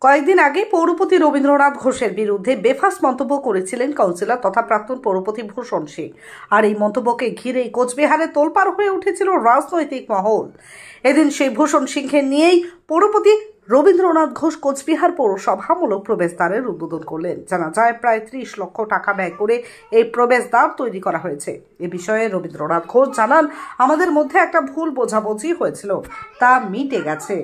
কয়েকদিন আগে পৌরপতি রবীন্দ্রনাথ ঘোষের বিরুদ্ধে বেফাঁস মন্তব্য করেছিলেন কাউন্সিলর তথা প্রাক্তন পৌরপতি ভূষণ সিং। আর এই মন্তব্যকে ঘিরেই কোচবিহারে তোলপাড় হয়ে উঠেছিল রাজনৈতিক মহল। এদিন সেই ভূষণ সিংকে নিয়েই পৌরপতি রবীন্দ্রনাথ ঘোষ কোচবিহার পৌরসভামূলক প্রবেশদ্বারের উদ্বোধন করলেন। জানা যায়, প্রায় 30 লক্ষ টাকা ব্যয় করে এই প্রবেশদ্বার তৈরি করা হয়েছে। এ বিষয়ে রবীন্দ্রনাথ ঘোষ জানান, আমাদের মধ্যে একটা ভুল বোঝাবুঝি হয়েছিল, তা মিটে গেছে।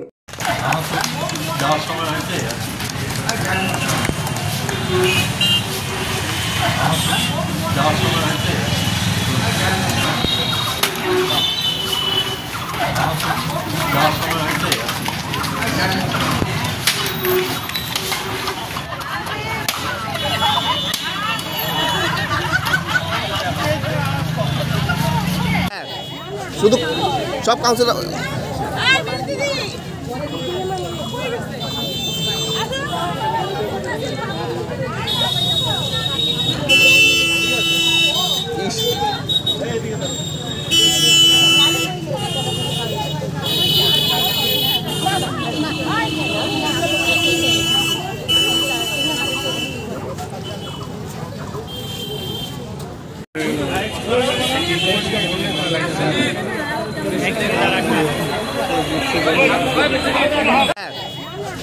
শুধু সব কাউন্সিলর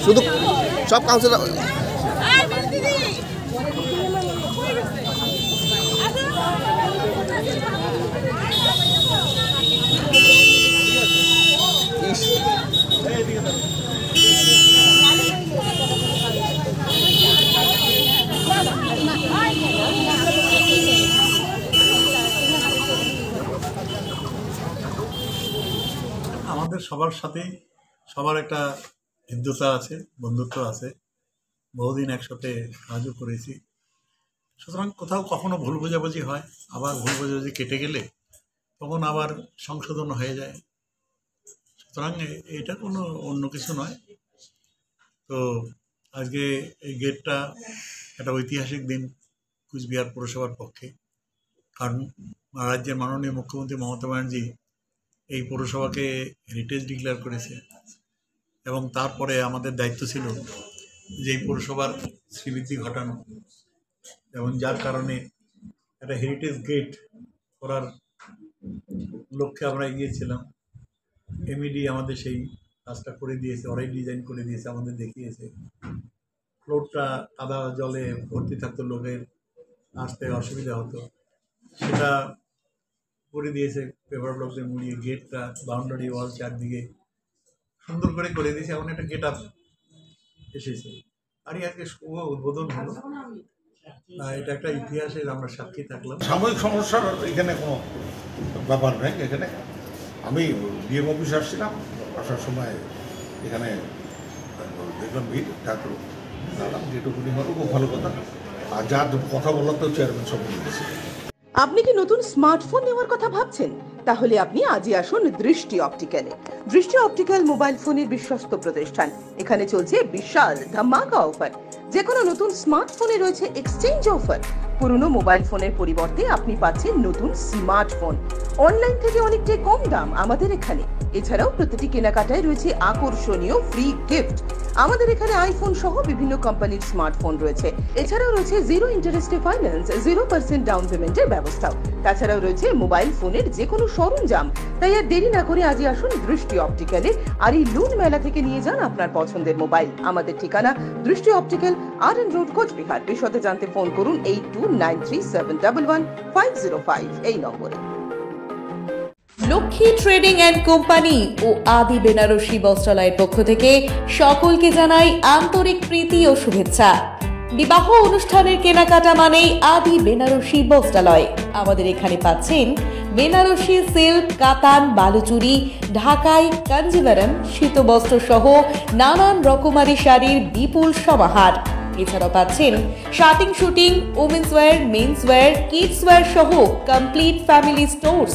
শুধু সব কাউন্সিলর আমাদের সবার সাথেই সবার একটা হৃদ্যতা আছে, বন্ধুত্ব আছে, বহুদিন একসাথে কাজও করেছি। সুতরাং কোথাও কখনো ভুল বোঝাবুঝি হয়, আবার ভুল বোঝাবুঝি কেটে গেলে তখন আবার সংশোধন হয়ে যায়। সুতরাং এটা কোনো অন্য কিছু নয়। তো আজকে এই গেটটা একটা ঐতিহাসিক দিন কুচবিহার পৌরসভার পক্ষে, কারণ রাজ্যের মাননীয় মুখ্যমন্ত্রী মমতা ব্যানার্জি এই পৌরসভাকে হেরিটেজ ডিক্লেয়ার করেছে এবং তারপরে আমাদের দায়িত্ব ছিল যে এই পৌরসভার শ্রীবৃদ্ধি ঘটানো, এবং যার কারণে একটা হেরিটেজ গেট করার লক্ষ্যে আমরা এগিয়েছিলাম। এমইডি আমাদের সেই কাজটা করে দিয়েছে, ওরাই ডিজাইন করে দিয়েছে, আমাদের দেখিয়েছে। ফ্লোরটা কাদা জলে ভর্তি থাকতো, লোকের আসতে অসুবিধা হতো, সেটা করে দিয়েছে পেপার ব্লক দিয়ে মুড়িয়ে। গেটটা বাউন্ডারি ওয়াল চারদিকে সুন্দর করে দিয়েছে, এমন একটা গেট আপ এসেছে। আর আজকে শুভ উদ্বোধন হলো। এটা একটা ইতিহাসের আমরা সাক্ষী থাকলাম। সাময়িক সমস্যার এখানে কোনো ব্যাপার নেই। এখানে আমি ডিএম অফিসে আসছিলাম, আসার সময় এখানে দেখলাম ভিড়, ঠাকুর দাঁড়ালাম, গেট ওপেনিং হলো, খুব ভালো কথা। আর যার কথা বলার তো চেয়ারম্যান সব বলেছে। আপনি কি নতুন স্মার্টফোন নেওয়ার কথা ভাবছেন? তাহলে আপনি আজই আসুন দৃষ্টি অপটিক্যালে। দৃষ্টি অপটিক্যাল মোবাইল ফোনের বিশ্বস্ত প্রতিষ্ঠান। এখানে চলছে বিশাল ধামাকা অফার। যে কোনো নতুন স্মার্টফোনে রয়েছে এক্সচেঞ্জ অফার। পুরনো মোবাইল ফোনের পরিবর্তে আপনি পাচ্ছেন নতুন স্মার্টফোন অনলাইন থেকে অনেকটাই কম দাম আমাদের এখানে। এছাড়াও প্রতিটি কেনাকাটায় রয়েছে আকর্ষণীয় ফ্রি গিফট। আমাদের এখানে আইফোন সহ বিভিন্ন কোম্পানির স্মার্টফোন রয়েছে। এছাড়াও রয়েছে 0 ইন্টারেস্টে ফাইন্যান্স, 0% ডাউন পেমেন্টের ব্যবস্থাও। তাছাড়াও রয়েছে মোবাইল ফোনের যে কোনো সরঞ্জাম। তাই আর দেরি না করে আজই আসুন দৃষ্টি অপটিক্যালে, আর এই লুন মেলা থেকে নিয়ে যান আপনার পছন্দের মোবাইল। আমাদের ঠিকানা দৃষ্টি অপটিক্যাল, RN রোড, কোচবিহার। বিশদে জানতে ফোন করুন 8293711505 এই নম্বরে। লক্ষ্মী ট্রেডিং অ্যান্ড কোম্পানি ও আদি বেনারসি বস্ত্রালয়ের পক্ষ থেকে সকলকে জানাই আন্তরিক প্রীতি ও শুভেচ্ছা। বিবাহ অনুষ্ঠানের কেনাকাটা মানেই আদি বেনারসি বস্ত্রালয়। আমাদের এখানে পাচ্ছেন বেনারসি সিল্ক, কাতান, বালুচুরি, ঢাকাই, কাঞ্জিভারম, শীতবস্ত্র সহ নানান রকমারি শাড়ির বিপুল সমাহার। এছাড়াও পাচ্ছেন shirting, suiting, women's wear, men's wear, kids wear সহ complete family stores.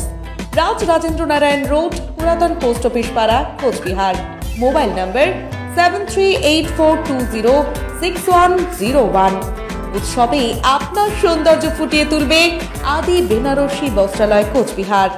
Branch Rajendra Narayan road, পুরাতন পোস্ট অফিস পাড়া, কোচবিহার। মোবাইল নম্বর 7384206101। উৎসবে আপনার সৌন্দর্য ফুটিয়ে তুলবে আদি বেনারসি বস্ত্রালয়, কোচবিহার।